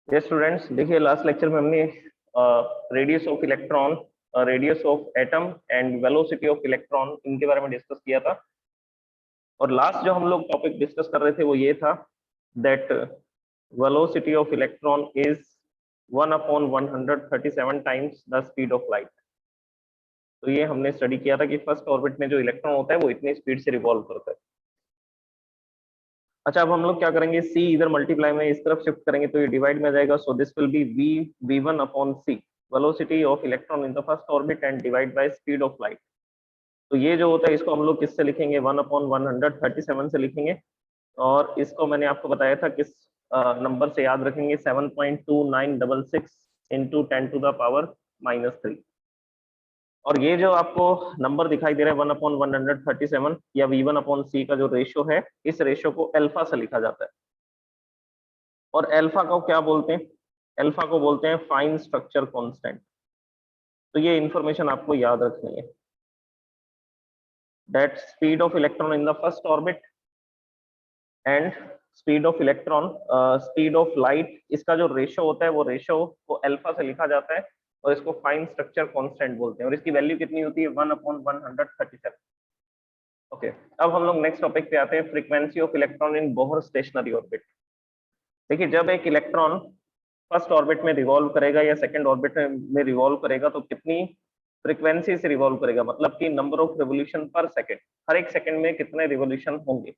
ये स्टूडेंट्स देखिए, last lecture में हमने radius of electron, radius of atom and velocity of electron इनके बारे में डिस्कस किया था। और लास्ट जो हम लोग टॉपिक डिस्कस कर रहे थे वो ये था that velocity of electron is 1/137 times the speed of light. तो ये हमने स्टडी किया था कि फर्स्ट ऑर्बिट में जो इलेक्ट्रॉन होता है वो इतनी स्पीड से रिवॉल्व करता है। अच्छा, अब हम लोग क्या करेंगे, सी इधर मल्टीप्लाई में इस तरफ शिफ्ट करेंगे तो ये डिवाइड में आ जाएगा। सो this will B v1/c, velocity of electron in the first orbit and divide by speed of light. तो ये जो होता है इसको हम लोग किससे लिखेंगे, 1/137 से लिखेंगे। और इसको मैंने आपको बताया था किस नंबर से याद रखेंगे, 7.2966 इंटू 10⁻⁻³ और ये जो आपको नंबर दिखाई दे रहा है 1/137 या v1/c का जो रेशियो है, इस रेशियो को अल्फा से लिखा जाता है। और अल्फा को क्या बोलते हैं, अल्फा को बोलते हैं फाइन स्ट्रक्चर कांस्टेंट। तो ये इंफॉर्मेशन आपको याद रखनी है, that speed of electron in the first orbit and speed of electron, speed of light, इसका जो रेशियो होता है वो रेशियो को अल्फा से लिखा जाता है और इसको फाइन स्ट्रक्चर कांस्टेंट बोलते हैं। और इसकी वैल्यू कितनी होती है, 1/137। ओके, अब हम लोग नेक्स्ट टॉपिक पे आते हैं, frequency of electron in Bohr stationery orbit. देखिए, जब एक इलेक्ट्रॉन फर्स्ट ऑर्बिट में रिवॉल्व करेगा या सेकंड ऑर्बिट में रिवॉल्व करेगा तो कितनी फ्रीक्वेंसी से रिवॉल्व करेगा, मतलब कि number of revolution per second, हर एक सेकंड में कितने रिवोल्यूशन होंगे,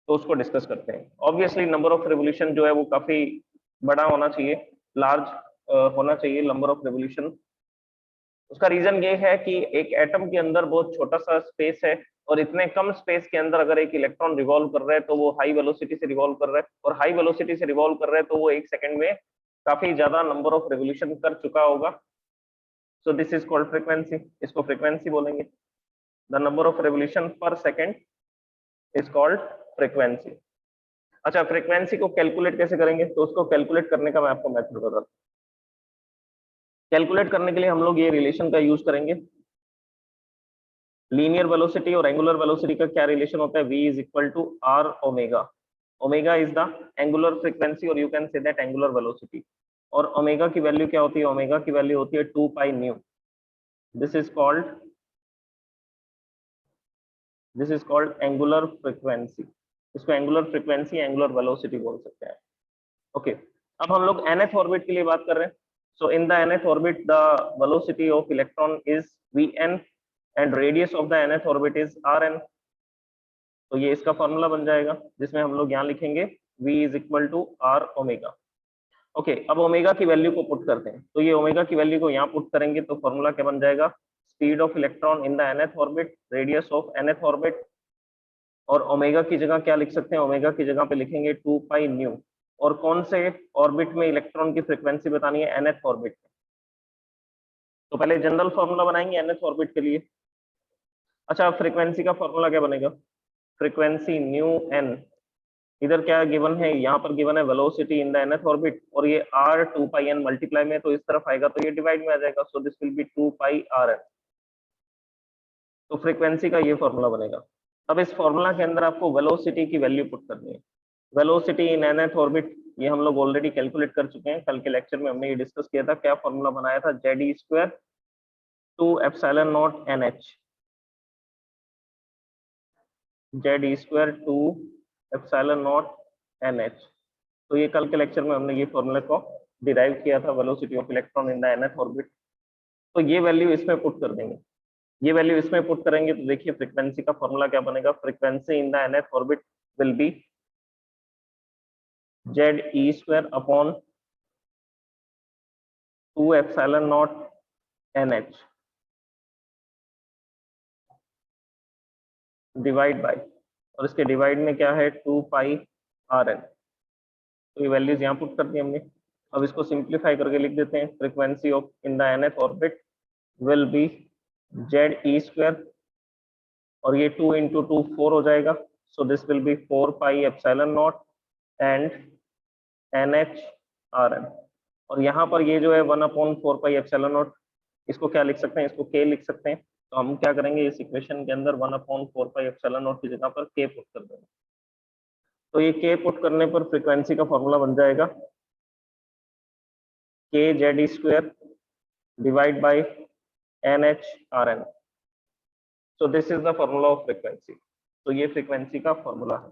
तो उसको डिस्कस करते हैं। ऑब्वियसली नंबर ऑफ रिवोल्यूशन जो है वो काफी बड़ा होना चाहिए, लार्ज होना चाहिए नंबर ऑफ रिवोल्यूशन। उसका रीजन ये है कि एक एटम के अंदर बहुत छोटा सा स्पेस है और इतने कम स्पेस के अंदर अगर एक इलेक्ट्रॉन रिवॉल्व कर रहा है तो वो हाई वेलोसिटी से रिवॉल्व कर रहा है, और हाई वेलोसिटी से रिवॉल्व कर रहा है तो वो एक सेकंड में काफी ज्यादा नंबर ऑफ रिवोल्यूशन कर चुका होगा। So this is called frequency, इसको फ्रीक्वेंसी बोलेंगे। The number of revolution per second is called frequency. अच्छा, फ्रीक्वेंसी को कैलकुलेट कैसे करेंगे, तो उसको कैलकुलेट करने का मैं आपको मेथड बताता हूँ। कैलकुलेट करने के लिए हम लोग ये रिलेशन का यूज करेंगे। लीनियर वेलोसिटी और एंगुलर वेलोसिटी का क्या रिलेशन होता है, v is equal to r omega. Omega is the angular frequency और you can say that angular velocity. और ओमेगा की वैल्यू क्या होती है, ओमेगा की वैल्यू होती है 2 pi nu. This is called angular frequency. इसको एंगुलर फ्रीक्वेंसी, एंगुलर वेलोसिटी बोल सकते हैं। ओके, अब हम लोग nth ऑर्बिट के लिए बात कर रहे हैं। So in the nth orbit the velocity of electron is vn and radius of the nth orbit is rn। तो ये इसका फॉर्मूला बन जाएगा जिसमें हम लोग यहाँ लिखेंगे v is equal to r omega. Okay, अब ओमेगा की वैल्यू को पुट करते हैं, तो ये ओमेगा की वैल्यू को यहाँ पुट करेंगे तो फॉर्मूला क्या बन जाएगा, speed of electron in the nth orbit, radius of nth orbit. और ओमेगा की जगह क्या लिख सकते हैं, ओमेगा की जगह पे लिखेंगे 2 पाई न्यू। और कौन से ऑर्बिट में इलेक्ट्रॉन की फ्रीक्वेंसी बतानी है, nth ऑर्बिट में। तो पहले जनरल फॉर्मूला बनाएंगे nth ऑर्बिट के लिए। अच्छा, फ्रीक्वेंसी का फॉर्मूला क्या बनेगा, फ्रीक्वेंसी न्यू एन, इधर क्या गिवन है, यहाँ पर गिवन है velocity in the nth orbit, और ये r 2 पाई n मल्टीप्लाई में तो इस तरफ आएगा तो ये डिवाइड में आ जाएगा। सो this will B 2 pi r n। तो फ्रीक्वेंसी का ये फॉर्मूला बनेगा। अब इस फॉर्मूला के अंदर आपको वेलोसिटी की वैल्यू पुट करनी है। वेलोसिटी इन nth ऑर्बिट ये हम लोग ऑलरेडी कैलकुलेट कर चुके हैं, कल के लेक्चर में हमने ये डिस्कस किया था। क्या फॉर्मूला बनाया था, ZE² 2 epsilon not NH, ZE² 2 epsilon not NH। तो ये कल के लेक्चर में हमने ये फॉर्मूला को डिराइव किया था, velocity of electron in the nth orbit. तो ये वैल्यू इसमें पुट कर देंगे, ये वैल्यू इसमें पुट करेंगे तो देखिए फ्रीक्वेंसी का फॉर्मूला क्या बनेगा, frequency in the nth orbit will B ZE² upon 2 epsilon not NH divide by, और इसके डिवाइड में क्या है 2 पाई RN। तो ये वैल्यूज यहाँ पुट कर दी हमने। अब इसको सिंप्लीफाई करके लिख देते हैं, frequency of in the nth orbit will B ZE², और ये 2 इंटू 2 4 हो जाएगा। सो this will B 4 pi epsilon not and NH RN। और यहाँ पर ये जो है 1/4 पाई एप्सिलॉन नॉट, इसको क्या लिख सकते हैं, इसको k लिख सकते हैं। तो हम क्या करेंगे, इस इक्वेशन के अंदर 1/4 पाई एप्सिलॉन नॉट की जगह पर k पुट कर देंगे। तो ये k पुट करने पर फ्रीक्वेंसी का फॉर्मूला बन जाएगा K Z E square divide by N H R N. So this is the formula of frequency. तो ये फ्रीक्वेंसी का फॉर्मूला है।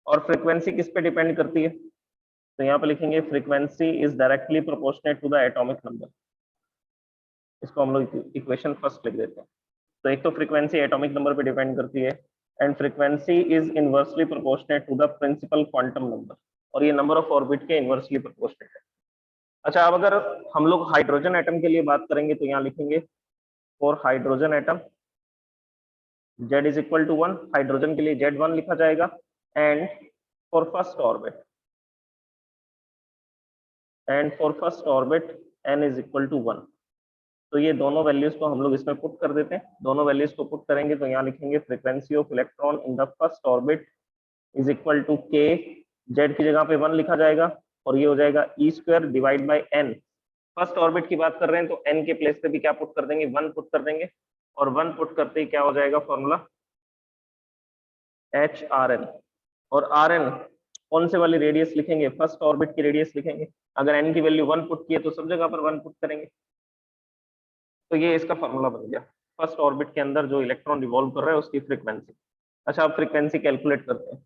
और फ्रीक्वेंसी किस पे डिपेंड करती है? तो यहाँ पे लिखेंगे frequency is directly proportionate to the atomic number. इसको हम लोग इक्वेशन फर्स्ट लिख देते हैं। तो एक तो फ्रीक्वेंसी एटॉमिक नंबर पे डिपेंड करती है, and frequency is inversely proportionate to the principal quantum number, और ये नंबर ऑफ ऑर्बिट के इनवर्सली प्रोपोर्शनेट है। अच्छा, अब अगर हम लोग हाइड्रोजन एटम के लिए बात करेंगे तो यहाँ लिखेंगे for hydrogen atom Z is equal to 1, hydrogen के लिए Z1 लिखा जाएगा, and for first orbit n is equal to 1। तो ये दोनों वैल्यूज को हम लोग इसमें पुट कर देते हैं। दोनों वैल्यूज को पुट करेंगे तो यहाँ लिखेंगे frequency of electron in the first orbit is equal to K, Z की जगह पे 1 लिखा जाएगा, और ये हो जाएगा e square divide by n. First orbit की बात कर रहे हैं तो एन के प्लेस पे भी क्या पुट कर देंगे, 1 पुट कर देंगे, और 1 पुट करते ही क्या हो जाएगा फॉर्मूला एच आर एन। और आर एन कौन से वाली रेडियस लिखेंगे, फर्स्ट ऑर्बिट की रेडियस लिखेंगे। अगर एन की वैल्यू 1 पुट की है तो सब जगह पर 1 पुट करेंगे। तो ये इसका फॉर्मूला बन गया, फर्स्ट ऑर्बिट के अंदर जो इलेक्ट्रॉन रिवॉल्व कर रहा है उसकी फ्रीक्वेंसी। अच्छा, अब फ्रीक्वेंसी कैलकुलेट करते हैं।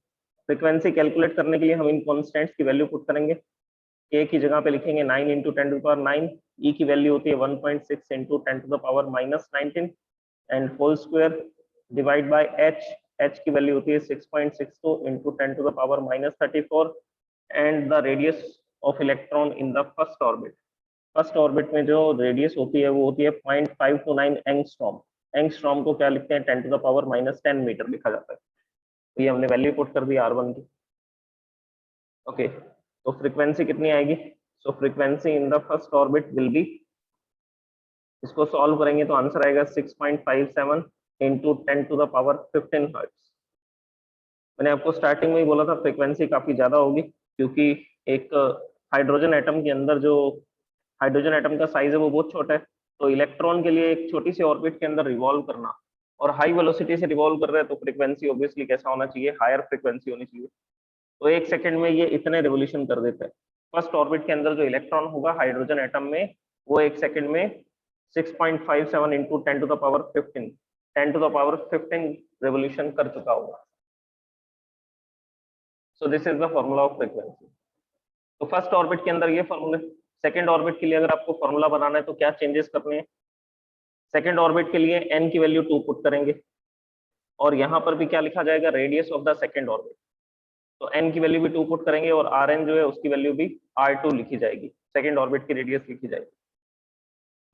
फ्रीक्वेंसी कैलकुलेट करने के लिए हम इन कॉन्स्टेंट्स की वैल्यू पुट करेंगे। के की जगह पे लिखेंगे 9 into 10 to the power 9, E की वैल्यू होती है 1.6 into 10 to the power -19, and whole square divide by H, H की वैल्यू होती है 6.62 into 10 to the power -34, and the radius of electron in the first orbit. First orbit में जो radius होती है वो होती है 0.529 एंगस्ट्रॉम। एंगस्ट्रॉम को क्या लिखते हैं, 10 टू द पावर -10 मीटर लिखा जाता है। तो ये हमने वैल्यू पुट कर दी R1 की। ओके, तो फ्रीक्वेंसी कितनी आएगी? So frequency in the first orbit will be, इसको सॉल्व करेंगे तो आंसर आएगा 6.57 into 10 to the power 15 hertz. मैंने आपको स्टार्टिंग में ही बोला था फ्रीक्वेंसी काफी ज्यादा होगी, क्योंकि एक हाइड्रोजन एटम के अंदर जो हाइड्रोजन एटम का साइज है वो बहुत छोटा है। तो इलेक्ट्रॉन के लिए एक छोटी सी ऑर्बिट के अंदर रिवॉल्व करना, और हाई वेलोसिटी से रिवॉल्व कर रहे हैं, तो फ्रीक्वेंसी ऑब्वियसली कैसा होना चाहिए, हायर फ्रीक्वेंसी होनी चाहिए। तो एक सेकंड में ये इतने रिवोल्यूशन कर देते हैं। फर्स्ट ऑर्बिट के अंदर जो इलेक्ट्रॉन होगा हाइड्रोजन एटम में, वो एक सेकंड में 6.57 into 10 to the power 15, 10 to the power 15 revolution कर चुका होगा। So this is the formula of frequency. तो फर्स्ट ऑर्बिट के अंदर ये फॉर्मूला। सेकंड ऑर्बिट के लिए अगर आपको फॉर्मूला बनाना है तो क्या चेंजेस करने हैं? सेकंड ऑर्बिट के लिए n की वैल्यू 2 पुट करेंगे, और यहां पर भी क्या लिखा जाएगा, radius of the second orbit. तो n की वैल्यू भी 2 पुट करेंगे, और Rn जो है उसकी वैल्यू भी R2 लिखी जाएगी, सेकंड ऑर्बिट की रेडियस लिखी जाएगी।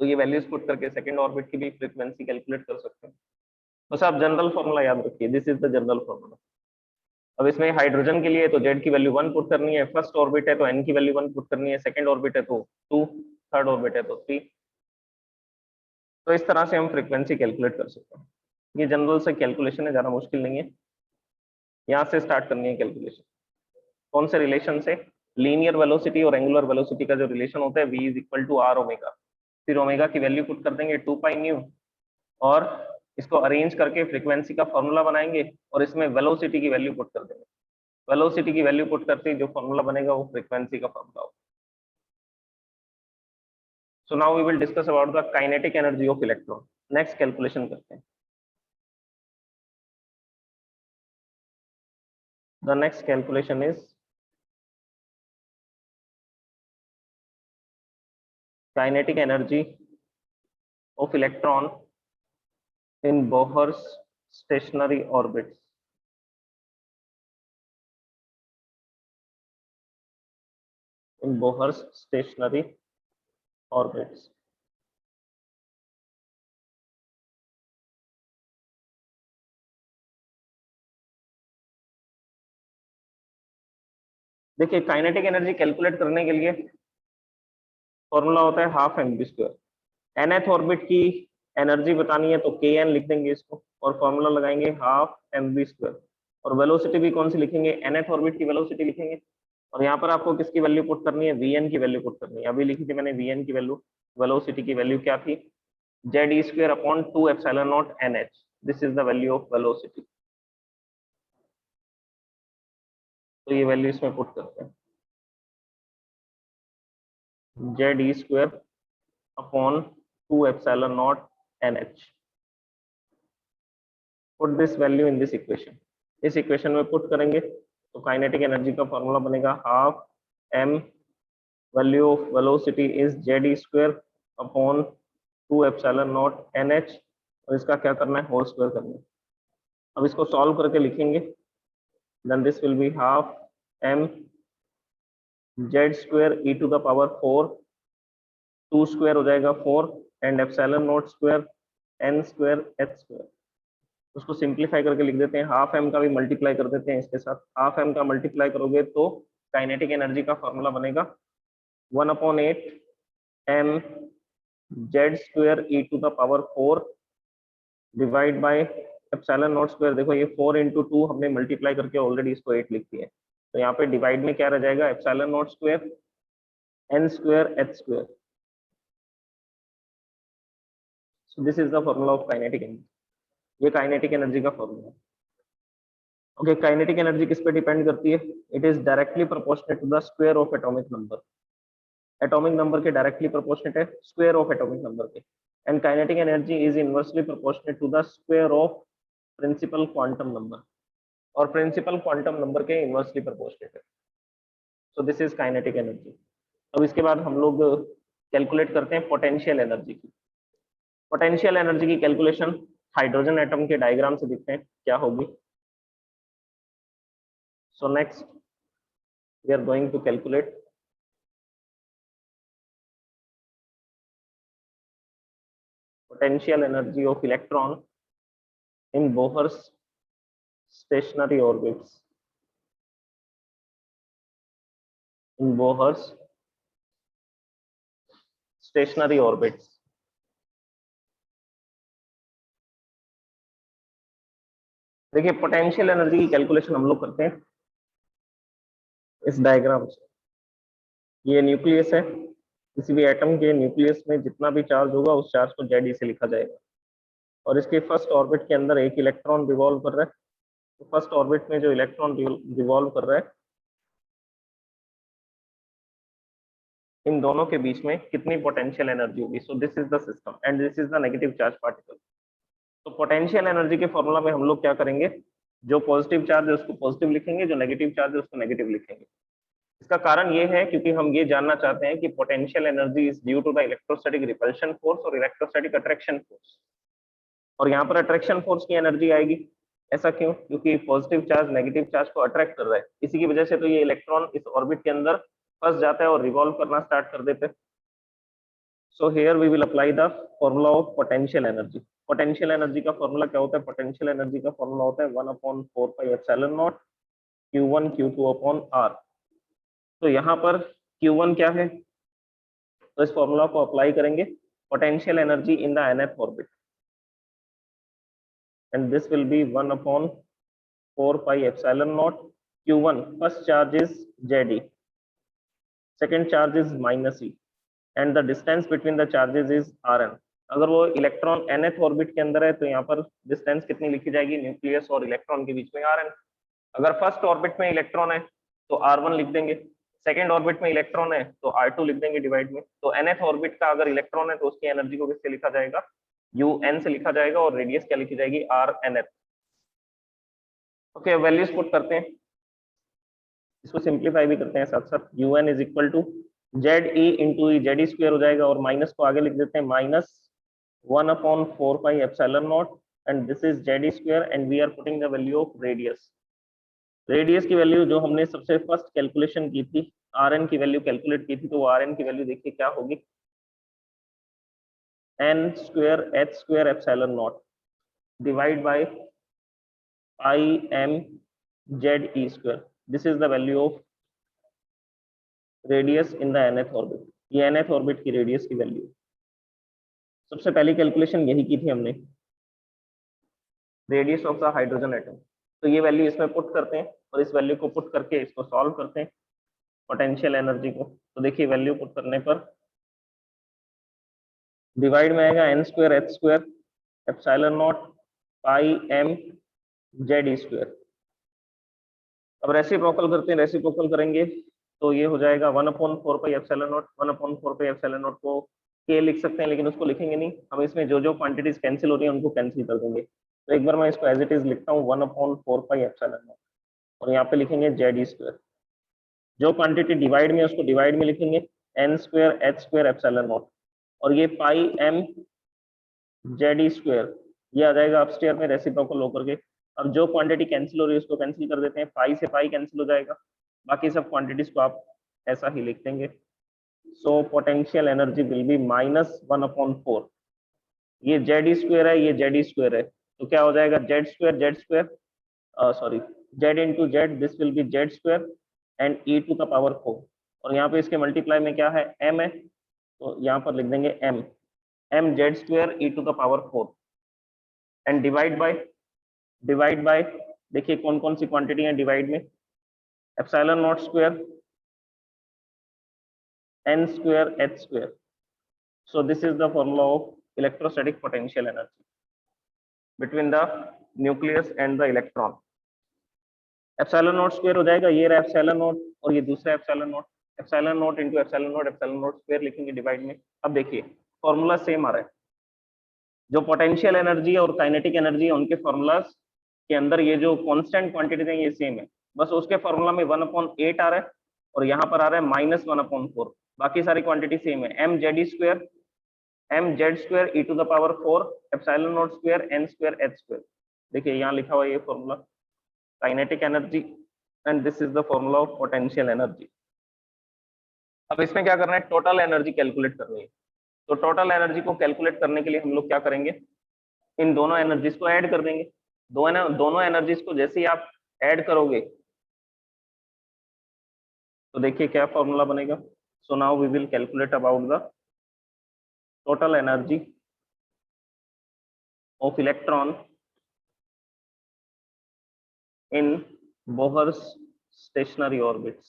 तो ये वैल्यूज पुट करके सेकंड ऑर्बिट की भी फ्रीक्वेंसी कैलकुलेट कर सकते हैं। बस आप जनरल फॉर्मूला याद रखिए, this is the general formula. अब इसमें हाइड्रोजन के लिए तो Z की वैल्यू 1 पुट करनी है, फर्स्ट ऑर्बिट है तो n की वैल्यू 1 पुट करनी है, सेकंड ऑर्बिट है तो 2, थर्ड ऑर्बिट है तो 3। तो इस तरह से हम फ्रीक्वेंसी कैलकुलेट कर सकते हैं। ये जनरल से कैलकुलेशन है, ज्यादा मुश्किल नहीं है। यहाँ से स्टार्ट करनी है कैलकुलेशन। कौन से रिलेशन से? लीनियर वेलोसिटी और एंगुलर वेलोसिटी का जो रिलेशन होता है v is equal to r omega. फिर ओमेगा की वैल्यू पुट कर देंगे 2 पाई न्यू, और इसको अरेंज करके फ्रीक्वेंसी का फॉर्मूला बनाएंगे, और इसमें वेलोसिटी की वैल्यू पुट कर देंगे। वेलोसिटी की वैल्यू पुट करते ही जो फॉर्मूला बनेगा वो फ्रीक्वेंसी का फॉर्मूला होगा। So now we will discuss about the kinetic energy of electron. Next calculation करते हैं। The next calculation is kinetic energy of electron in Bohr's stationary orbits. In Bohr's stationary orbits. देखिए, kinetic energy calculate करने के लिए formula होता है half M B square. nth orbit की energy बतानी है तो के एन लिख देंगे इसको, और फॉर्मूला लगाएंगे हाफ एम बी स्क्वायर। और वेलोसिटी भी कौन सी लिखेंगे, nth ऑर्बिट की वेलोसिटी लिखेंगे। और यहाँ पर आपको किसकी वैल्यू पुट करनी है, वी एन की वैल्यू पुट करनी है। अभी लिखी थी मैंने वी एन की वैल्यू, वेलोसिटी की वैल्यू क्या थी, Z E square upon 2 epsilon not an H. This is the value of velocity. तो ये वैल्यू इसमें पुट करते हैं। Z E square upon 2 epsilon not NH। Put this value in this equation, इस equation में put करेंगे तो kinetic energy का फॉर्मूला बनेगा half m, value of velocity is Z E square upon 2 epsilon not NH, और इसका क्या करना है, होल स्क्वायर करना है। अब इसको सॉल्व करके लिखेंगे, then this will be half m Z square E to the power 4, 2 square हो जाएगा 4 and epsilon nought square n square h square. उसको सिंप्लीफाई करके लिख देते हैं, हाफ m का भी मल्टीप्लाई कर देते हैं इसके साथ, हाफ m का मल्टीप्लाई करोगे तो काइनेटिक एनर्जी का फॉर्मूला बनेगा 1/8 m Z square E to the power 4 divide by epsilon nought square. देखो ये 4 इंटू 2 हमने मल्टीप्लाई करके ऑलरेडी इसको 8 लिख दिया है, तो यहाँ पे डिवाइड में क्या रह जाएगा, epsilon nought square n square h square. So this is the formula of kinetic energy, ये काइनेटिक एनर्जी का फॉर्मूला है। ओके, काइनेटिक एनर्जी किस पे डिपेंड करती है, it is directly proportionate to the square of atomic number, atomic number के directly proportionate है square of atomic number के, and kinetic energy is inversely proportionate to the square of principal quantum number, और principal quantum number के inversely proportionate है। So this is kinetic energy. अब इसके बाद हम लोग कैलकुलेट करते हैं पोटेंशियल एनर्जी की। पोटेंशियल एनर्जी की कैलकुलेशन हाइड्रोजन एटम के डायग्राम से दिखते हैं क्या होगी। So next we are going to calculate potential energy of electron in Bohr's stationary orbits. In Bohr's stationary orbits. देखिए पोटेंशियल एनर्जी की कैलकुलेशन हम लोग करते हैं इस डायग्राम से। ये न्यूक्लियस है, किसी भी एटम के न्यूक्लियस में जितना भी चार्ज होगा उस चार्ज को जेड से लिखा जाएगा, और इसके फर्स्ट ऑर्बिट के अंदर एक इलेक्ट्रॉन रिवॉल्व कर रहा है। तो फर्स्ट ऑर्बिट में जो इलेक्ट्रॉन रिवॉल्व कर रहा है, इन दोनों के बीच में कितनी पोटेंशियल एनर्जी होगी। सो this is the system and this is the negative charge particle. तो पोटेंशियल एनर्जी के फॉर्मूला में हम लोग क्या करेंगे, जो पॉजिटिव चार्ज है उसको पॉजिटिव लिखेंगे, जो नेगेटिव चार्ज है उसको नेगेटिव लिखेंगे। इसका कारण ये है क्योंकि हम ये जानना चाहते हैं कि potential energy is due to the electrostatic repulsion force और इलेक्ट्रोस्टैटिक अट्रैक्शन फोर्स, और यहाँ पर अट्रैक्शन फोर्स की एनर्जी आएगी। ऐसा क्यों, क्योंकि पॉजिटिव चार्ज नेगेटिव चार्ज को अट्रैक्ट कर रहा है, इसी की वजह से तो ये इलेक्ट्रॉन इस ऑर्बिट के अंदर फंस जाता है और रिवॉल्व करना स्टार्ट कर देते हैं। So here we will apply the formula of potential energy. Potential energy का फॉर्मूला क्या होता है, पोटेंशियल एनर्जी का फॉर्मूला होता है 1/4πε0 Q1 Q2 अपॉन R। तो यहाँ पर Q1 क्या है, तो इस फॉर्मूला को अप्लाई करेंगे, potential energy in the nth orbit, and this will be 1/4πε0 Q1 first charge is ZE, second charge is -e and the distance between the charges is Rn। अगर वो इलेक्ट्रॉन nth ऑर्बिट के अंदर है तो यहाँ पर distance कितनी लिखी जाएगी, न्यूक्लियस और इलेक्ट्रॉन के बीच में Rn। अगर फर्स्ट ऑर्बिट में इलेक्ट्रॉन है तो R1 लिख देंगे, सेकेंड ऑर्बिट में इलेक्ट्रॉन है तो R2 लिख देंगे डिवाइड में। तो nth ऑर्बिट का अगर इलेक्ट्रॉन है तो उसकी एनर्जी को किससे लिखा जाएगा, UN से लिखा जाएगा, और रेडियस क्या लिखी जाएगी, Rnth। ओके, वैल्यूज पुट करते हैं, इसको सिंप्लीफाई भी करते हैं साथ साथ। UN is equal to Z E into E, Z E square हो जाएगा, और माइनस को आगे लिख देते हैं -1/4πε0 and this is Z E square and we are putting the value of radius. Radius की वैल्यू जो हमने सबसे फर्स्ट कैलकुलेशन की थी, Rn की वैल्यू कैलकुलेट की थी, तो वो Rn की वैल्यू देखिए क्या होगी, n square h square ε0 divide by im Z E square. This is the value of radius in the nth orbit, ये nth ऑर्बिट की रेडियस की वैल्यू। सबसे पहली कैलकुलेशन यही की थी हमने, radius of the hydrogen atom. तो ये वैल्यू इसमें पुट करते हैं और इस वैल्यू को पुट करके इसको सॉल्व करते हैं पोटेंशियल एनर्जी को। तो देखिए वैल्यू पुट करने पर डिवाइड में आएगा n square h square ε0 πm Z ई स्क्वायर। अब रेसिप्रोकल करते हैं, रेसिप्रोकल करेंगे तो ये हो जाएगा 1/4 pi epsilon naught. 1/4 pi epsilon naught को के लिख सकते हैं, लेकिन उसको लिखेंगे नहीं हम, इसमें जो जो क्वांटिटीज कैंसिल हो रही है उनको कैंसिल कर देंगे। तो एक बार मैं इसको एज इट इज लिखता हूँ 1/4 पाई एप्सिलॉन नॉट, और यहाँ पे लिखेंगे ZE²। जो क्वांटिटी डिवाइड में उसको डिवाइड में लिखेंगे n² h² एप्सिलॉन नॉट, और ये पाई m ZE², ये आ जाएगा अपस्टेयर में रेसिप्रोकल होकर के। अब जो क्वांटिटी कैंसिल हो रही है उसको कैंसिल कर देते हैं, पाई से पाई कैंसिल हो जाएगा, बाकी सब क्वांटिटीज को आप ऐसा ही लिख देंगे। So potential energy will be -1/4। ये ZE² है, ये ZE² है, तो क्या हो जाएगा Z², sorry Z into Z, this will B Z² and e⁴। और यहाँ पे इसके मल्टीप्लाई में क्या है, m है, तो यहाँ पर लिख देंगे m Z² e⁴, and divide by देखिए कौन कौन सी क्वांटिटी है डिवाइड में, epsilon nought square n² h²। so this is the formula of electrostatic potential energy between the nucleus and the electron। Epsilon nought square हो जाएगा, ये रहा epsilon not और ये दूसरा epsilon not, epsilon not into epsilon nought square लिखेंगे divide में। अब देखिए फॉर्मूला सेम आ रहा है, जो पोटेंशियल एनर्जी और काइनेटिक एनर्जी है उनके फॉर्मूलाज के अंदर ये जो कांस्टेंट क्वांटिटीज हैं ये सेम है, बस उसके फॉर्मूला में 1/8 आ रहा है और यहाँ पर आ रहा है -1/4। बाकी सारी क्वांटिटी सेम है, mz² e⁴ epsilon nought square n² h²। देखिए यहाँ लिखा हुआ ये formula kinetic energy and this is the formula of potential energy. अब इसमें क्या करना है, टोटल एनर्जी कैलकुलेट करनी है। तो टोटल एनर्जी को कैलकुलेट करने के लिए हम लोग क्या करेंगे, इन दोनों एनर्जीज को ऐड कर देंगे। दोनों एनर्जीज को जैसे ही आप ऐड करोगे तो देखिए क्या फॉर्मूला बनेगा। So now we will calculate about the total energy of electron in Bohr's stationary orbits।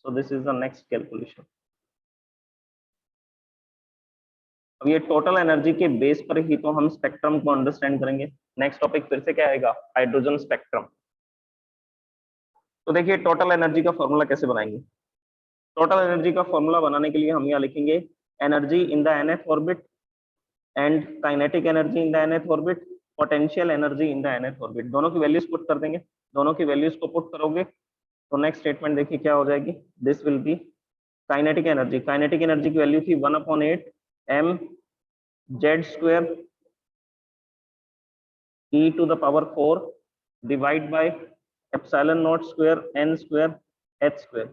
So this is the next calculation। अब ये टोटल एनर्जी के बेस पर ही तो हम स्पेक्ट्रम को अंडरस्टैंड करेंगे। नेक्स्ट टॉपिक फिर से क्या आएगा, हाइड्रोजन स्पेक्ट्रम। तो देखिए टोटल एनर्जी का फॉर्मूला कैसे बनाएंगे। टोटल एनर्जी का फॉर्मूला बनाने के लिए हम यहाँ लिखेंगे energy in the nth orbit and kinetic energy in the nth orbit, potential energy in the nth orbit. दोनों की वैल्यूज पुट कर देंगे, दोनों की वैल्यूज को पुट करोगे तो नेक्स्ट स्टेटमेंट देखिए क्या हो जाएगी, this will B kinetic energy. Kinetic energy की वैल्यू थी 1/8 m Z² e⁴ divide by epsilon nought square n² h²।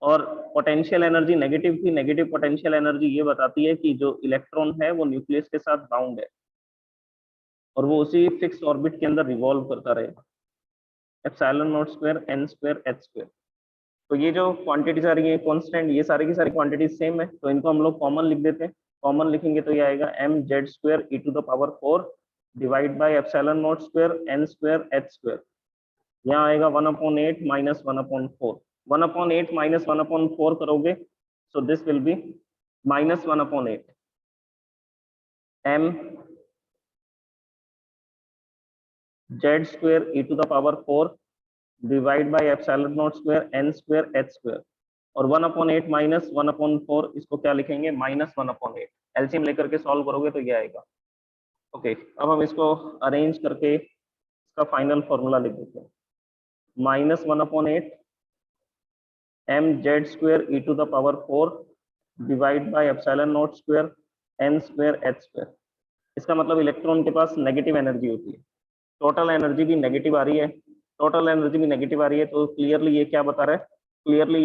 और पोटेंशियल एनर्जी नेगेटिव थी, नेगेटिव पोटेंशियल एनर्जी ये बताती है कि जो इलेक्ट्रॉन है वो न्यूक्लियस के साथ बाउंड है और वो उसी फिक्स ऑर्बिट के अंदर रिवॉल्व करता रहेगा, epsilon nought square n² h²। तो ये जो क्वांटिटीज आ रही है कांस्टेंट, ये सारी की सारी क्वांटिटीज सेम है, तो इनको हम लोग कॉमन लिख देते हैं। कॉमन लिखेंगे तो ये आएगा mz² e⁴ divide by epsilon nought square n² h²। यहाँ आएगा 1/8 -1/4। 1/8 -1/4 करोगे so this will B -1/8 m Z² e⁴ divide by epsilon nought square n² h²। और 1/8 -1/4 इसको क्या लिखेंगे, -1/8। एलसीएम लेकर के सॉल्व करोगे तो ये आएगा। ओके अब हम इसको अरेंज करके इसका फाइनल फॉर्मूला लिख देते हैं, -1/8 mz² e⁴ divide by epsilon nought square n² h²। इसका मतलब इलेक्ट्रॉन के पास नेगेटिव एनर्जी होती है, टोटल एनर्जी भी नेगेटिव आ रही है, टोटल एनर्जी भी नेगेटिव आ रही है, तो क्लियरली ये क्या बता रहा है, क्लियरली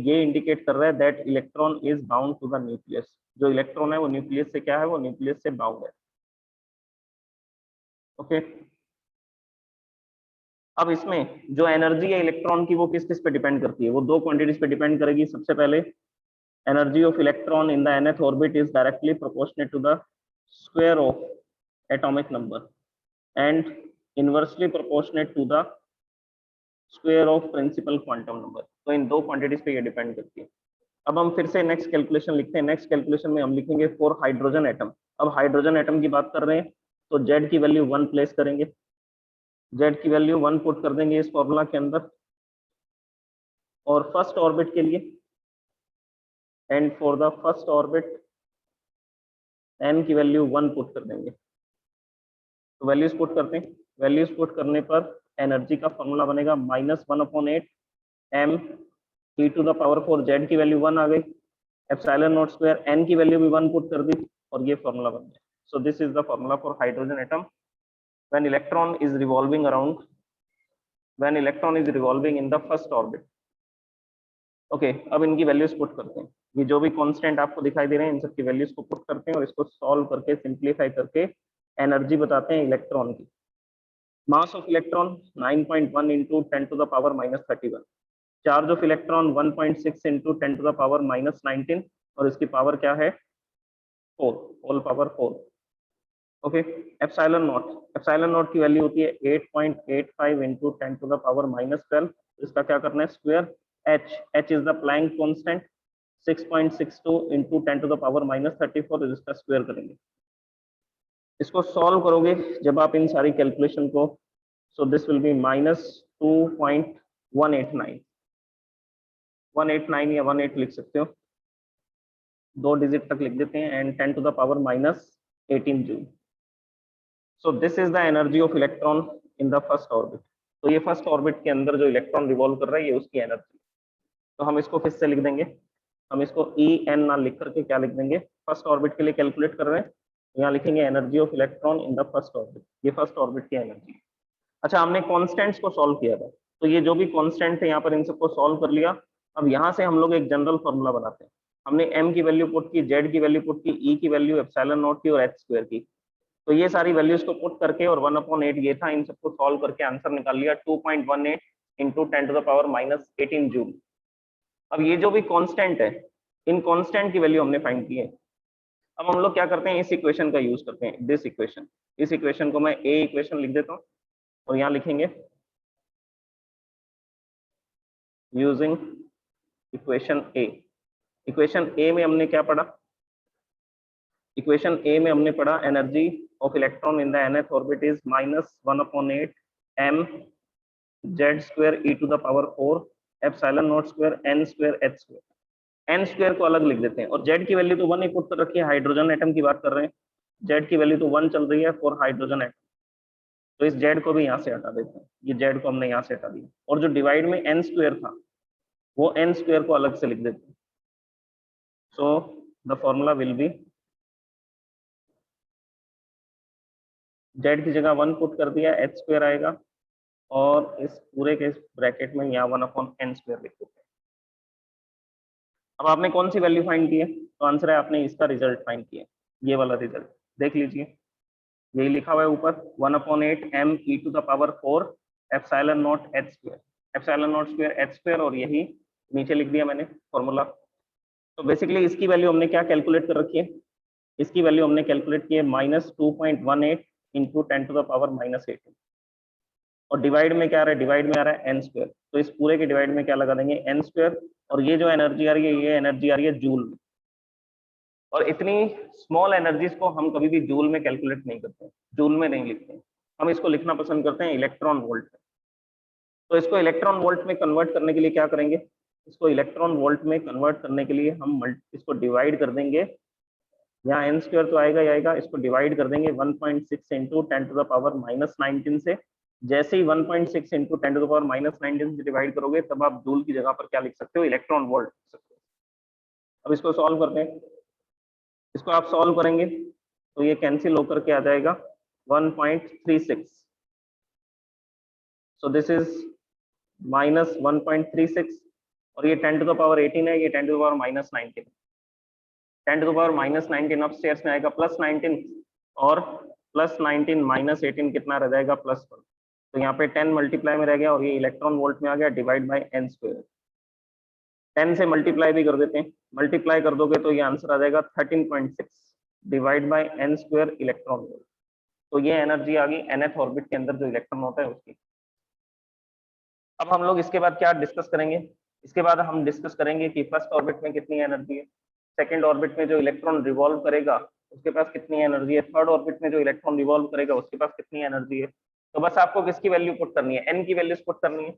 ये इंडिकेट कर रहा है that electron is bound to the nucleus. जो इलेक्ट्रॉन है वो न्यूक्लियस से क्या है, वो न्यूक्लियस से बाउंड है। ओके अब इसमें जो एनर्जी है इलेक्ट्रॉन की वो किस किस पे डिपेंड करती है, वो दो क्वांटिटीज पे डिपेंड करेगी। सबसे पहले energy of electron in the nth orbit is directly proportionate to the square of atomic number and inversely proportionate to the square of principal quantum number. तो इन दो क्वांटिटीज पे ये डिपेंड करती है। अब हम फिर से नेक्स्ट कैलकुलेशन लिखते हैं। नेक्स्ट कैलकुलेशन में हम लिखेंगे फॉर हाइड्रोजन एटम। अब हाइड्रोजन एटम की बात कर रहे हैं तो Z की वैल्यू 1 प्लेस करेंगे, Z की वैल्यू 1 पुट कर देंगे इस फॉर्मूला के अंदर। और फर्स्ट ऑर्बिट के लिए, and for the first orbit n की वैल्यू 1 पुट कर देंगे। तो वैल्यूज पुट करते हैं, वैल्यूज पुट करने पर एनर्जी का फॉर्मूला बनेगा -1/8 m e to the power 4, z की वैल्यू 1 आ गई, एप्सिलॉन नॉट स्क्वायर n की वैल्यू भी 1 पुट कर दी और ये फॉर्मूला बन गया। सो this is the formula for hydrogen atom when electron is revolving around, when electron is revolving in the first orbit. Okay, अब इनकी वैल्यूज पुट करते हैं। ये जो भी कांस्टेंट आपको दिखाई दे रहे हैं इन सब की वैल्यूज को पुट करते हैं और इसको सॉल्व करके सिंप्लीफाई करके एनर्जी बताते हैं इलेक्ट्रॉन की। Mass of electron 9.1 into 10 to the power -31, charge of electron 1.6 into 10 to the power -19 और इसकी पावर क्या है 4, whole power 4। Okay, epsilon nought की वैल्यू होती है 8.85 इंटू 10 टू द पावर -12, इसका क्या करना है square. h is the Planck constant 6.62 into 10 to the power -34, इसका स्क्वायर करेंगे। इसको सॉल्व करोगे जब आप इन सारी कैलकुलेशन को, सो दिस विल बी -2.189, 189 या 18 लिख सकते हो, 2 डिजिट तक लिख देते हैं, and 10 to the power -18 joule. So this is the energy of electron in the first orbit. तो ये फर्स्ट ऑर्बिट के अंदर जो इलेक्ट्रॉन रिवॉल्व कर रहा है ये उसकी एनर्जी। तो हम इसको किससे लिख देंगे, हम इसको En ना लिख करके क्या लिख देंगे, फर्स्ट ऑर्बिट के लिए कैलकुलेट कर रहे हैं, यहाँ लिखेंगे energy of electron in the first orbit, ये फर्स्ट ऑर्बिट की एनर्जी। अच्छा, हमने कॉन्स्टेंट्स को सॉल्व किया था, तो ये जो भी कॉन्स्टेंट थे यहाँ पर इन सबको सॉल्व कर लिया। अब यहाँ से हम लोग एक जनरल फॉर्मूला बनाते हैं। हमने m की वैल्यू पुट की, z की वैल्यू पुट की, e की वैल्यू एप्सिलॉन नॉट की और h स्क्वायर की। तो ये सारी वैल्यूज को पुट करके और 1/8 ये था, इन सबको सॉल्व करके आंसर निकाल लिया 2.18 into 10 to the power -18 joule. अब ये जो भी कांस्टेंट है, इन कांस्टेंट की वैल्यू हमने फाइंड की है। अब हम लोग क्या करते हैं, इस इक्वेशन का यूज करते हैं, दिस इक्वेशन। इस इक्वेशन को मैं ए इक्वेशन लिख देता हूँ और यहाँ लिखेंगे using equation A. Equation A में हमने क्या पढ़ा, इक्वेशन ए में हमने पढ़ा energy of electron in the nth orbit is -1/8 m z square e to the power 4 epsilon nought square n square h square. n square को अलग लिख देते हैं और z की वैल्यू तो 1 ही पुट कर रखी है, हाइड्रोजन एटम की बात कर रहे हैं, z की वैल्यू तो 1 चल रही है फॉर हाइड्रोजन एटम। तो इस z को भी यहाँ से हटा देते हैं, ये z को हमने यहाँ से हटा दिया और जो डिवाइड में n स्क्वायर था वो n स्क्वायर को अलग से लिख देते हैं। So the formula will be, z की जगह 1 पुट कर दिया, h स्क्वायर आएगा और इस पूरे के ब्रैकेट में यहाँ 1/n स्क्वायर लिख देते हैं। अब आपने कौन सी वैल्यू फाइंड की है, तो आंसर है आपने इसका रिजल्ट फाइंड किया, ये वाला रिजल्ट देख लीजिए, यही लिखा हुआ है ऊपर 1/8 m e to the power 4 epsilon nought h square, epsilon nought square h square, और यही नीचे लिख दिया मैंने फॉर्मूला। तो बेसिकली इसकी वैल्यू हमने क्या कैलकुलेट कर रखी है, इसकी वैल्यू हमने कैलकुलेट की है -2.18 इंटू 10 टू द पावर -18 और डिवाइड में क्या आ रहा है, डिवाइड में आ रहा है n स्क्वायर। तो इस पूरे के डिवाइड में क्या लगा देंगे n स्क्वायर, और ये जो एनर्जी आ रही है ये एनर्जी आ रही है जूल में। और इतनी स्मॉल एनर्जीज को हम कभी भी जूल में कैलकुलेट नहीं करते, जूल में नहीं लिखते, हम इसको लिखना पसंद करते हैं इलेक्ट्रॉन वोल्ट में। तो इसको इलेक्ट्रॉन वोल्ट में कन्वर्ट करने के लिए क्या करेंगे, इसको इलेक्ट्रॉन वोल्ट में कन्वर्ट करने के लिए हम इसको डिवाइड कर देंगे, यहाँ n स्क्वायर तो आएगा ही आएगा, इसको डिवाइड कर देंगे 1.6 इंटू 10 टू द पावर -19 से। जैसे ही 1.6 इंटू 10 टू द पावर -19 से डिवाइड करोगे तब आप जूल की जगह पर क्या लिख सकते हो, इलेक्ट्रॉन वोल्ट लिख सकते हो। अब इसको सॉल्व करते हैं, इसको आप सॉल्व करेंगे तो ये कैंसिल होकर के आ जाएगा 1.36, सो दिस इज -1.36 और ये 10 टू द पावर 18 है, ये 10 to the power -19, 10 to the power -19 upstairs में आएगा +19 और +19 -18 कितना रह जाएगा +1, तो यहाँ पे 10 मल्टीप्लाई में रह गया और ये इलेक्ट्रॉन वोल्ट में आ गया, डिवाइड बाय n स्क्वायर। 10 से मल्टीप्लाई भी कर देते हैं, मल्टीप्लाई कर दोगे तो ये आंसर आ जाएगा 13.6 divide by n square electron volt. तो ये एनर्जी आ गई nth ऑर्बिट के अंदर जो इलेक्ट्रॉन होता है उसकी। अब हम लोग इसके बाद क्या डिस्कस करेंगे, इसके बाद हम डिस्कस करेंगे कि फर्स्ट ऑर्बिट में कितनी एनर्जी है, सेकेंड ऑर्बिट में जो इलेक्ट्रॉन रिवॉल्व करेगा उसके पास कितनी एनर्जी है, थर्ड ऑर्बिट में जो इलेक्ट्रॉन रिवॉल्व करेगा उसके पास कितनी एनर्जी है। तो बस आपको किसकी वैल्यू पुट करनी है, n की वैल्यूज पुट करनी है।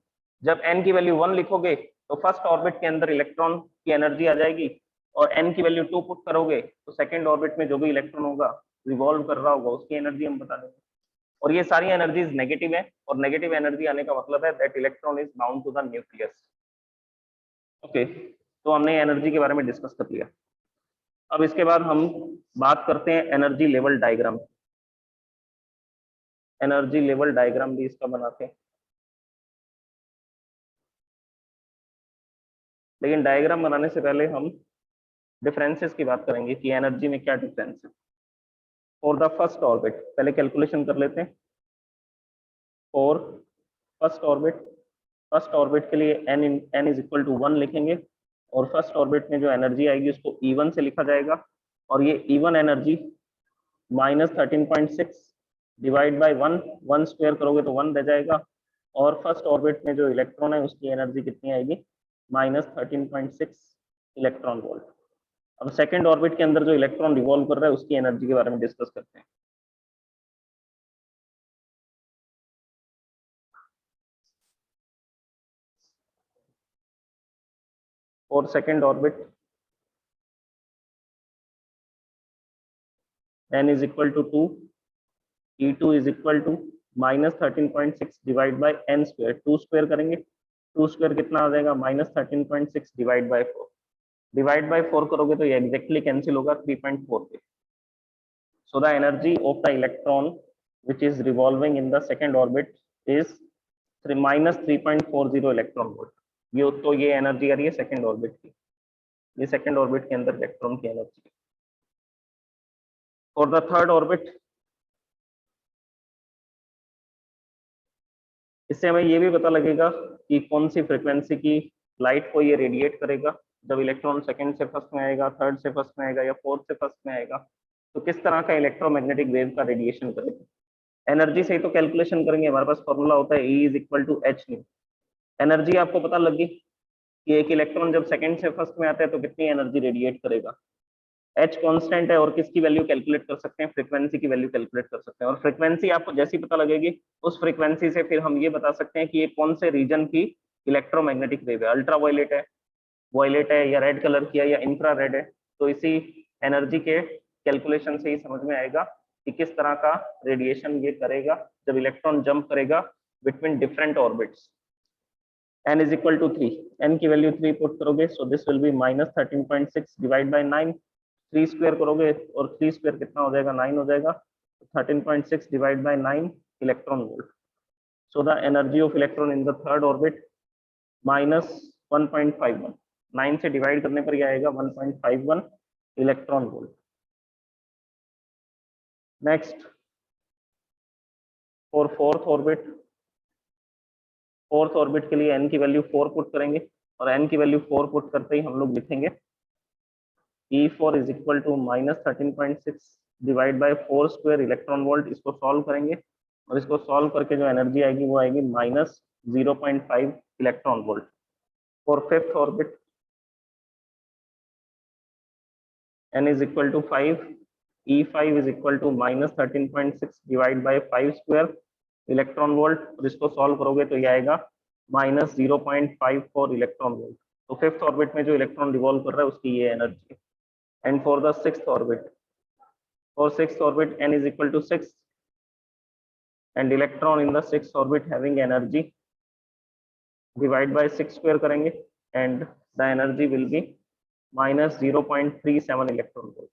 जब n की वैल्यू 1 लिखोगे तो फर्स्ट ऑर्बिट के अंदर इलेक्ट्रॉन की एनर्जी आ जाएगी, और n की वैल्यू 2 पुट करोगे तो सेकंड ऑर्बिट में जो भी इलेक्ट्रॉन होगा रिवॉल्व कर रहा होगा उसकी एनर्जी हम बता देंगे। और ये सारी एनर्जीज नेगेटिव है, और नेगेटिव एनर्जी आने का मतलब है that electron is bound to the nucleus. Okay, तो हमने एनर्जी के बारे में डिस्कस कर लिया। अब इसके बाद हम बात करते हैं energy level diagram. Energy level diagram भी इसका बनाते हैं, लेकिन डायग्राम बनाने से पहले हम डिफरेंसेस की बात करेंगे कि एनर्जी में क्या डिफरेंस है। फॉर द फर्स्ट ऑर्बिट पहले कैलकुलेशन कर लेते हैं। फॉर फर्स्ट ऑर्बिट के लिए n इज इक्वल टू 1 लिखेंगे, और फर्स्ट ऑर्बिट में जो एनर्जी आएगी उसको E1 से लिखा जाएगा, और ये E1 energy -13.6 divide bye 1 square करोगे तो 1 रह जाएगा, और फर्स्ट ऑर्बिट में जो इलेक्ट्रॉन है उसकी एनर्जी कितनी आएगी -13.6 इलेक्ट्रॉन वोल्ट। अब सेकंड ऑर्बिट के अंदर जो इलेक्ट्रॉन रिवॉल्व कर रहा है उसकी एनर्जी के बारे में डिस्कस करते हैं। और second orbit n is equal to 2, E2 is equal to -13.6 divide by n square, 2 square करेंगे, 2 स्क्वायर कितना आ जाएगा -13.6 डिवाइड बाय 4, डिवाइड बाय 4 करोगे तो ये एग्जैक्टली कैंसिल होगा 3.4 पे। So the energy of the electron which is revolving in the second orbit is -3.40 electron volt. ये energy आ रही है सेकंड ऑर्बिट की, ये सेकंड ऑर्बिट के अंदर इलेक्ट्रॉन की energy. For the third orbit, इससे हमें ये भी पता लगेगा कि कौन सी फ्रीक्वेंसी की लाइट को ये रेडिएट करेगा। जब इलेक्ट्रॉन सेकंड से फर्स्ट में आएगा, थर्ड से फर्स्ट में आएगा, या फोर्थ से फर्स्ट में आएगा, तो किस तरह का इलेक्ट्रोमैग्नेटिक वेव का रेडिएशन करेगा। एनर्जी से ही तो कैलकुलेशन करेंगे, हमारे पास फॉर्मूला होता है E is equal to H nu. Energy आपको पता लगी कि एक इलेक्ट्रॉन जब सेकंड से फर्स्ट में आता है तो कितनी एनर्जी रेडिएट करेगा। एच कांस्टेंट है, और किसकी वैल्यू कैलकुलेट कर सकते हैं, फ्रीक्वेंसी की वैल्यू कैलकुलेट कर सकते हैं। और फ्रीक्वेंसी आपको जैसी पता लगेगी उस फ्रीक्वेंसी से फिर हम ये बता सकते हैं कि ये कौन से रीजन की इलेक्ट्रोमैग्नेटिक वेव है, अल्ट्रा वायलेट है या रेड कलर की है या इंफ्रा रेड है। तो इसी एनर्जी के कैलकुलेशन से ही समझ में आएगा कि किस तरह का रेडिएशन ये करेगा जब इलेक्ट्रॉन जंप करेगा between different orbits. n is equal to 3, n की वैल्यू 3 पुट करोगे, so this will be -13.6 divide by 9, 3 square करोगे और 3 स्क्वायर कितना हो जाएगा 9 हो जाएगा, 13.6 divide by 9 electron volt. So the energy of electron in the third orbit -1.51, 9 से डिवाइड करने पर यह आएगा 1.51 electron volt. Next for fourth orbit के लिए n की वैल्यू 4 पुट करेंगे, और n की वैल्यू 4 पुट करते ही हम लोग लिखेंगे E4 is equal to -13.6 divide by 4 square electron volt. इसको सॉल्व करेंगे, और इसको सॉल्व करके जो एनर्जी आएगी वो आएगी -0.5 electron volt. For fifth orbit n is equal to 5, E5 is equal to -13.6 divide by 5 square electron volt, और इसको सॉल्व करोगे तो ये आएगा -0.54 इलेक्ट्रॉन वोल्ट। तो फिफ्थ ऑर्बिट में जो इलेक्ट्रॉन रिवॉल्व कर रहा है उसकी ये energy. And for the sixth orbit n is equal to 6 and electron in the sixth orbit having energy, divide by 6 square करेंगे and the energy will be -0.37 electron volt.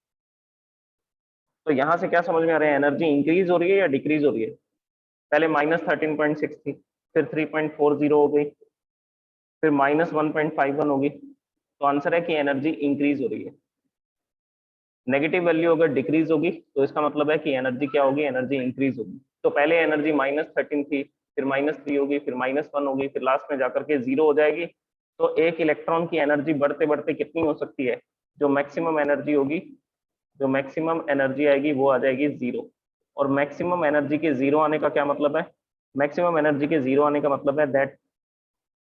तो यहाँ से क्या समझ में आ रहा है, एनर्जी इंक्रीज हो रही है या डिक्रीज हो रही है। पहले -13.6 थी, फिर 3.40 हो गई, फिर -1.51 होगी, तो आंसर है कि एनर्जी इंक्रीज हो रही है। नेगेटिव वैल्यू अगर डिक्रीज होगी तो इसका मतलब है कि एनर्जी क्या होगी, एनर्जी इंक्रीज होगी। तो पहले एनर्जी -13 थी, फिर -3 होगी, फिर -1 होगी, फिर लास्ट में जाकर के 0 हो जाएगी। तो एक इलेक्ट्रॉन की एनर्जी बढ़ते बढ़ते कितनी हो सकती है, जो मैक्सिमम एनर्जी होगी, जो मैक्सिमम एनर्जी आएगी वो आ जाएगी 0। और मैक्सिमम एनर्जी के 0 आने का क्या मतलब है, मैक्सिमम एनर्जी के 0 आने का मतलब है that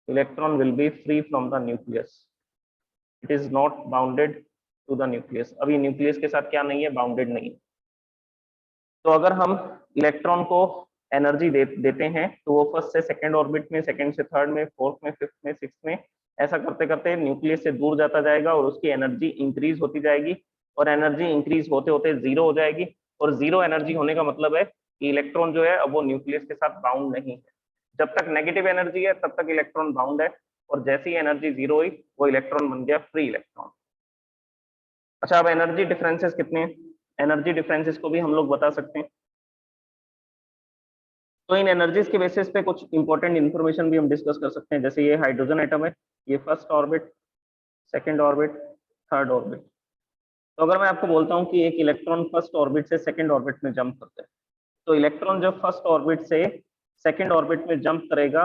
electron will be free from the nucleus, it is not bounded to the nucleus. अभी न्यूक्लियस के साथ क्या नहीं है, बाउंडेड नहीं है। तो अगर हम इलेक्ट्रॉन को एनर्जी देते हैं तो वो फर्स्ट से सेकंड ऑर्बिट में, सेकंड से थर्ड में, फोर्थ में, फिफ्थ में, सिक्स्थ में, ऐसा करते करते न्यूक्लियस से दूर जाता जाएगा और उसकी एनर्जी इंक्रीज होती जाएगी और एनर्जी इंक्रीज होते होते जीरो हो जाएगी। और जीरो एनर्जी होने का मतलब है कि इलेक्ट्रॉन जो है अब वो न्यूक्लियस के साथ बाउंड नहीं है। जब तक नेगेटिव एनर्जी है तब तक इलेक्ट्रॉन बाउंड है, और जैसे ही एनर्जी जीरो हुई वो इलेक्ट्रॉन बन गया फ्री इलेक्ट्रॉन। अच्छा, अब एनर्जी डिफरेंसेस कितने हैं? एनर्जी डिफरेंसेस को भी हम लोग बता सकते हैं। तो इन एनर्जीज के बेसिस पे कुछ इंपॉर्टेंट इंफॉर्मेशन भी हम डिस्कस कर सकते हैं। जैसे ये हाइड्रोजन एटम है, ये first orbit, second orbit, third orbit. तो अगर मैं आपको बोलता हूँ कि एक इलेक्ट्रॉन फर्स्ट ऑर्बिट से सेकंड ऑर्बिट में जंप करता है, तो इलेक्ट्रॉन जब फर्स्ट ऑर्बिट से सेकंड ऑर्बिट में जंप करेगा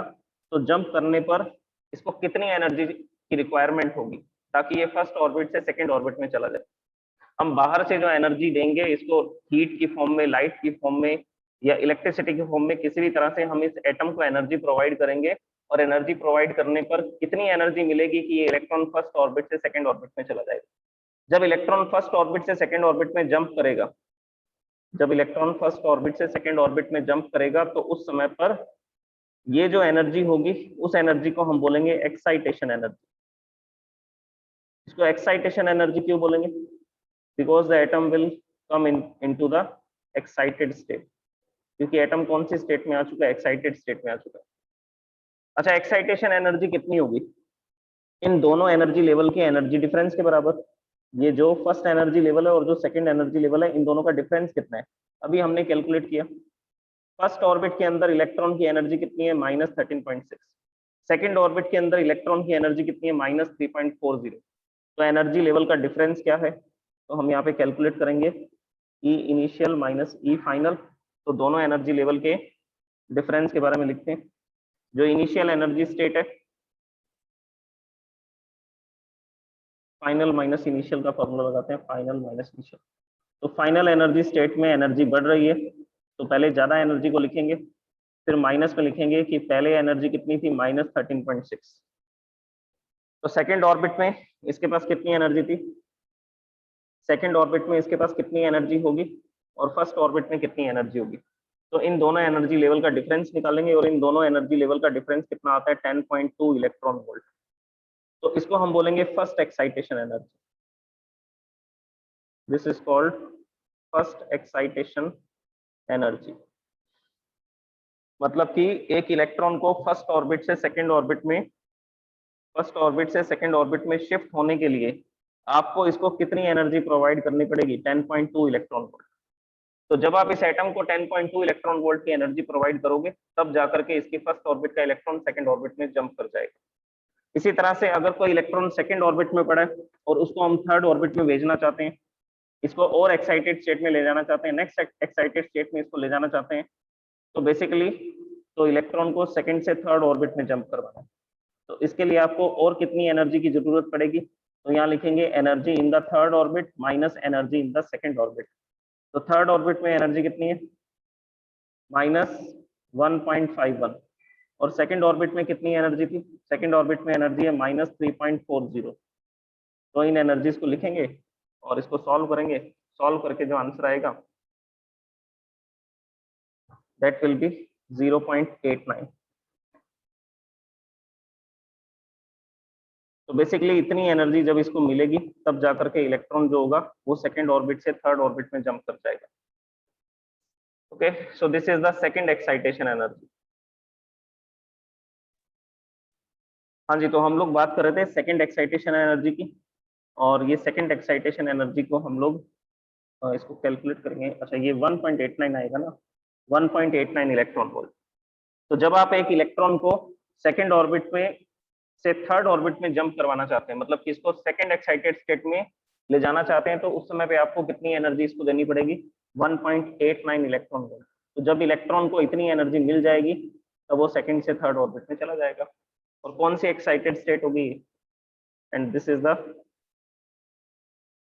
तो जंप करने पर इसको कितनी एनर्जी की रिक्वायरमेंट होगी ताकि ये फर्स्ट ऑर्बिट से सेकंड ऑर्बिट में चला जाए। हम बाहर से जो एनर्जी देंगे इसको हीट की फॉर्म में, लाइट की फॉर्म में या इलेक्ट्रिसिटी की फॉर्म में, किसी भी तरह से हम इस एटम को एनर्जी प्रोवाइड करेंगे, और एनर्जी प्रोवाइड करने पर कितनी एनर्जी मिलेगी कि ये इलेक्ट्रॉन फर्स्ट ऑर्बिट से सेकंड ऑर्बिट में चला जाएगा। जब इलेक्ट्रॉन फर्स्ट ऑर्बिट से सेकंड ऑर्बिट में जंप करेगा, जब इलेक्ट्रॉन फर्स्ट ऑर्बिट से सेकंड ऑर्बिट में जंप करेगा तो उस समय पर ये जो एनर्जी होगी उस एनर्जी को हम बोलेंगे एक्साइटेशन एनर्जी। इसको एक्साइटेशन एनर्जी क्यों बोलेंगे? Because the atom will come into the excited state, क्योंकि एटम कौन सी स्टेट में आ चुका है? एक्साइटेड स्टेट में आ चुका है। अच्छा, एक्साइटेशन एनर्जी कितनी होगी? इन दोनों एनर्जी लेवल के एनर्जी डिफरेंस के बराबर। ये जो फर्स्ट एनर्जी लेवल है और जो सेकंड एनर्जी लेवल है, इन दोनों का डिफरेंस कितना है अभी हमने कैलकुलेट किया। फर्स्ट ऑर्बिट के अंदर इलेक्ट्रॉन की एनर्जी कितनी है? -13.6। सेकंड ऑर्बिट के अंदर इलेक्ट्रॉन की एनर्जी कितनी है? -3.40। तो एनर्जी लेवल का डिफरेंस क्या है? तो हम यहाँ पे कैलकुलेट करेंगे ई इनिशियल माइनस ई फाइनल। तो दोनों एनर्जी लेवल के डिफरेंस के बारे में लिखते हैं। जो इनिशियल एनर्जी स्टेट है, फाइनल माइनस इनिशियल का फॉर्मूला लगाते हैं, फाइनल माइनस इनिशियल। तो फाइनल एनर्जी स्टेट में एनर्जी बढ़ रही है, तो पहले ज्यादा एनर्जी को लिखेंगे, फिर माइनस में लिखेंगे कि पहले एनर्जी कितनी थी? -13.6। तो सेकंड ऑर्बिट में इसके पास कितनी एनर्जी थी? सेकंड ऑर्बिट में इसके पास कितनी एनर्जी होगी और फर्स्ट ऑर्बिट में कितनी एनर्जी होगी? तो इन दोनों एनर्जी लेवल का डिफरेंस निकालेंगे, और इन दोनों एनर्जी लेवल का डिफरेंस कितना आता है? 10.2 इलेक्ट्रॉन वोल्ट। तो इसको हम बोलेंगे first excitation energy. This is called first excitation energy. मतलब कि एक इलेक्ट्रॉन को फर्स्ट ऑर्बिट से सेकंड ऑर्बिट में, फर्स्ट ऑर्बिट से सेकंड ऑर्बिट में शिफ्ट होने के लिए आपको इसको कितनी एनर्जी प्रोवाइड करनी पड़ेगी? 10.2 इलेक्ट्रॉन वोल्ट। तो जब आप इस एटम को 10.2 इलेक्ट्रॉन वोल्ट की एनर्जी प्रोवाइड करोगे तब जाकर के इसकी फर्स्ट ऑर्बिट का इलेक्ट्रॉन सेकंड ऑर्बिट में जंप कर जाएगा। इसी तरह से अगर कोई इलेक्ट्रॉन सेकंड ऑर्बिट में पड़ा है और उसको हम थर्ड ऑर्बिट में भेजना चाहते हैं, इसको और एक्साइटेड स्टेट में ले जाना चाहते हैं, नेक्स्ट एक्साइटेड स्टेट में इसको ले जाना चाहते हैं, तो बेसिकली तो इलेक्ट्रॉन को सेकंड से थर्ड ऑर्बिट में जंप करवाना है। तो इसके लिए आपको और कितनी एनर्जी की जरूरत पड़ेगी? तो यहाँ लिखेंगे energy in the third orbit minus energy in the second orbit. तो थर्ड ऑर्बिट में एनर्जी कितनी है? -1.51। और सेकंड ऑर्बिट में कितनी एनर्जी थी? सेकंड ऑर्बिट में एनर्जी है -3.40। तो इन एनर्जीज को लिखेंगे और इसको सॉल्व करेंगे। सॉल्व करके जो आंसर आएगा दैट विल बी 0.89। तो बेसिकली इतनी एनर्जी जब इसको मिलेगी तब जाकर के इलेक्ट्रॉन जो होगा वो सेकंड ऑर्बिट से थर्ड ऑर्बिट में जंप कर जाएगा। Okay, so this is the second excitation energy. हाँ जी, तो हम लोग बात कर रहे थे सेकंड एक्साइटेशन एनर्जी की, और ये सेकंड एक्साइटेशन एनर्जी को हम लोग इसको कैलकुलेट करेंगे। अच्छा, ये 1.89 आएगा ना, 1.89 इलेक्ट्रॉन वोल्ट। तो जब आप एक इलेक्ट्रॉन को सेकंड ऑर्बिट में से थर्ड ऑर्बिट में जंप करवाना चाहते हैं, मतलब कि इसको सेकंड एक्साइटेड स्टेट में ले जाना चाहते हैं, तो उस समय पे आपको कितनी एनर्जी इसको देनी पड़ेगी? 1.89 इलेक्ट्रॉन वोल्ट। तो जब इलेक्ट्रॉन को इतनी एनर्जी मिल जाएगी तब वो सेकंड से थर्ड ऑर्बिट में चला जाएगा। और कौन सी एक्साइटेड स्टेट होगी? And this is the